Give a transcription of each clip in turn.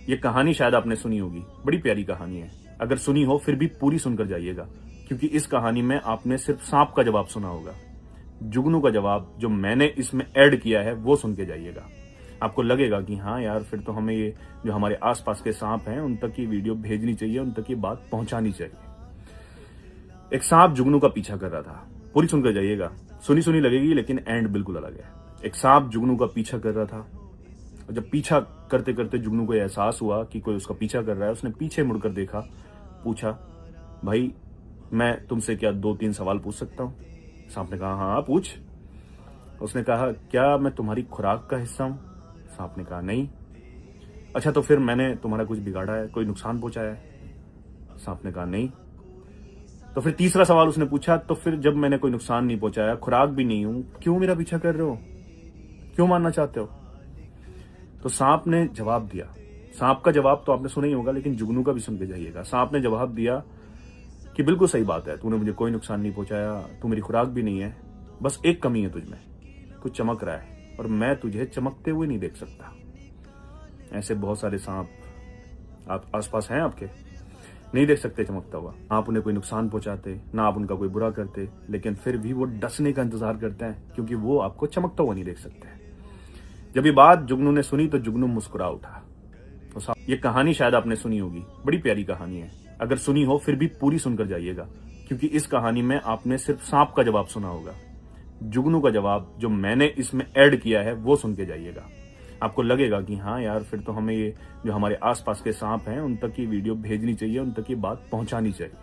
ये कहानी शायद आपने सुनी होगी, बड़ी प्यारी कहानी है। अगर सुनी हो फिर भी पूरी सुनकर जाइएगा, क्योंकि इस कहानी में आपने सिर्फ सांप का जवाब सुना होगा। जुगनू का जवाब जो मैंने इसमें ऐड किया है वो सुन के जाइएगा। आपको लगेगा कि हाँ यार, फिर तो हमें ये जो हमारे आसपास के सांप हैं उन तक ये वीडियो भेजनी चाहिए, उन तक ये बात पहुंचानी चाहिए। एक सांप जुगनू का पीछा कर रहा था। पूरी सुनकर जाइएगा, सुनी सुनी लगेगी लेकिन एंड बिल्कुल अलग है। एक सांप जुगनू का पीछा कर रहा था, और जब पीछा करते करते जुगनू को एहसास हुआ कि कोई उसका पीछा कर रहा है, उसने पीछे मुड़कर देखा, पूछा, भाई मैं तुमसे क्या 2-3 सवाल पूछ सकता हूँ? सांप ने कहा, हाँ पूछ। उसने कहा, क्या मैं तुम्हारी खुराक का हिस्सा हूं? सांप ने कहा, नहीं। अच्छा, तो फिर मैंने तुम्हारा कुछ बिगाड़ा है, कोई नुकसान पहुंचाया है? सांप ने कहा, नहीं। तो फिर तीसरा सवाल उसने पूछा, तो फिर जब मैंने कोई नुकसान नहीं पहुंचाया, खुराक भी नहीं हूं, क्यों मेरा पीछा कर रहे हो? क्यों मानना चाहते हो? तो सांप ने जवाब दिया। सांप का जवाब तो आपने सुना ही होगा, लेकिन जुगनू का भी सुन के जाइएगा। सांप ने जवाब दिया कि बिल्कुल सही बात है, तूने मुझे कोई नुकसान नहीं पहुंचाया, तू मेरी खुराक भी नहीं है, बस एक कमी है तुझमें, तू चमक रहा है और मैं तुझे चमकते हुए नहीं देख सकता। ऐसे बहुत सारे सांप आप आसपास हैं, आपके नहीं देख सकते चमकता हुआ। आप उन्हें कोई नुकसान पहुंचाते ना, आप उनका कोई बुरा करते, लेकिन फिर भी वो डसने का इंतजार करते हैं, क्योंकि वो आपको चमकता हुआ नहीं देख सकते। जब ये बात जुगनू ने सुनी तो जुगनू मुस्कुरा उठा। तो ये कहानी शायद आपने सुनी होगी, बड़ी प्यारी कहानी है। अगर सुनी हो फिर भी पूरी सुनकर जाइएगा, क्योंकि इस कहानी में आपने सिर्फ सांप का जवाब सुना होगा। जुगनू का जवाब जो मैंने इसमें ऐड किया है वो सुन के जाइएगा। आपको लगेगा कि हाँ यार, फिर तो हमें ये जो हमारे आसपास के सांप हैं उन तक ये वीडियो भेजनी चाहिए, उन तक ये बात पहुंचानी चाहिए।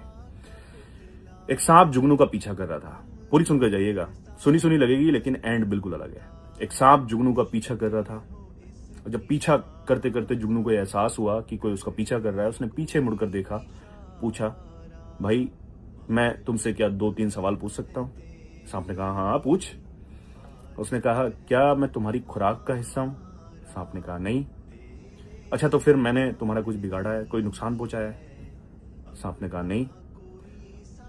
एक सांप जुगनू का पीछा कर रहा था। पूरी सुनकर जाइएगा, सुनी सुनी लगेगी लेकिन एंड बिल्कुल अलग है। एक सांप जुगनू का पीछा कर रहा था, और जब पीछा करते करते जुगनू को एहसास हुआ कि कोई उसका पीछा कर रहा है, उसने पीछे मुड़कर देखा, पूछा, भाई मैं तुमसे क्या 2-3 सवाल पूछ सकता हूँ? सांप ने कहा, हाँ पूछ। उसने कहा, क्या मैं तुम्हारी खुराक का हिस्सा हूं? सांप ने कहा, नहीं। अच्छा, तो फिर मैंने तुम्हारा कुछ बिगाड़ा है, कोई नुकसान पहुंचाया है? सांप ने कहा, नहीं।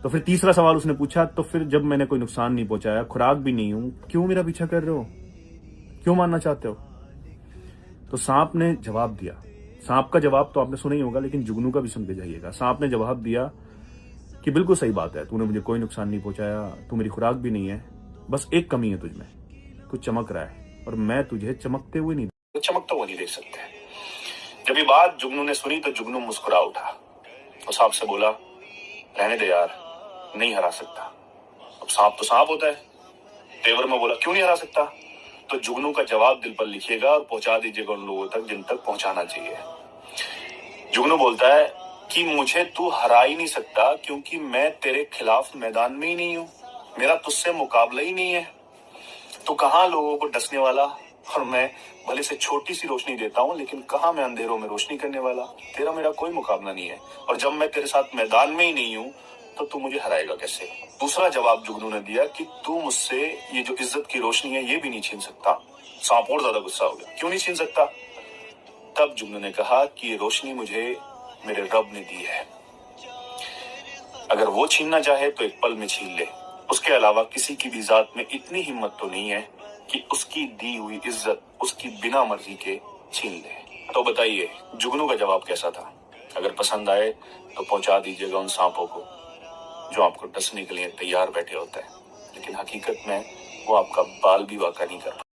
तो फिर तीसरा सवाल उसने पूछा, तो फिर जब मैंने कोई नुकसान नहीं पहुंचाया, खुराक भी नहीं हूं, क्यों मेरा पीछा कर रहे हो? क्यों मानना चाहते हो? तो सांप ने जवाब दिया। सांप का जवाब तो आपने सुना ही होगा, लेकिन जुगनू का भी सुन के जाइएगा। सांप ने जवाब दिया कि बिल्कुल सही बात है, तूने मुझे कोई नुकसान नहीं पहुंचाया, तू मेरी खुराक भी नहीं है, बस एक कमी है तुझमें, तू चमक रहा है और मैं तुझे चमकते हुए नहीं देख सकते। जब ये बात जुगनू ने सुनी तो जुगनू मुस्कुरा उठा और सांप से बोला, रहने दे यार, नहीं हरा सकता। अब सांप तो सांप होता है। तेवर में बोला, क्यों नहीं हरा सकता? तो जुगनू का जवाब दिल पर लिखिएगा और पहुंचा दीजिएगा उन लोगों तक जिन तक पहुंचाना चाहिए। जुगनू बोलता है कि मुझे तू हरा ही नहीं सकता, क्योंकि मैं तेरे खिलाफ मैदान में ही नहीं हूं, मेरा तुझसे मुकाबला ही नहीं है। तू कहां लोगों को डसने वाला, और मैं भले से छोटी सी रोशनी देता हूं, लेकिन कहां मैं अंधेरों में रोशनी करने वाला। तेरा मेरा कोई मुकाबला नहीं है, और जब मैं तेरे साथ मैदान में ही नहीं हूं तो तू मुझे हराएगा कैसे? दूसरा जवाब जुगनू ने दिया कि तू मुझसे ये जो इज्जत की रोशनी है ये भी नहीं छीन सकता। सांप और ज्यादा गुस्सा हो गया, क्यों नहीं छीन सकता? तब जुगनू ने कहा कि ये रोशनी मुझे मेरे रब ने दी है, अगर वो छीनना चाहे तो एक पल में छीन ले। उसके अलावा किसी की भी जात में इतनी हिम्मत तो नहीं है कि उसकी दी हुई इज्जत उसकी बिना मर्जी के छीन ले। तो बताइए जुगनू का जवाब कैसा था? अगर पसंद आए तो पहुंचा दीजिएगा उन सांपों को जो आपको डसने के लिए तैयार बैठे होते हैं, लेकिन हकीकत में वो आपका बाल भी वाका नहीं कर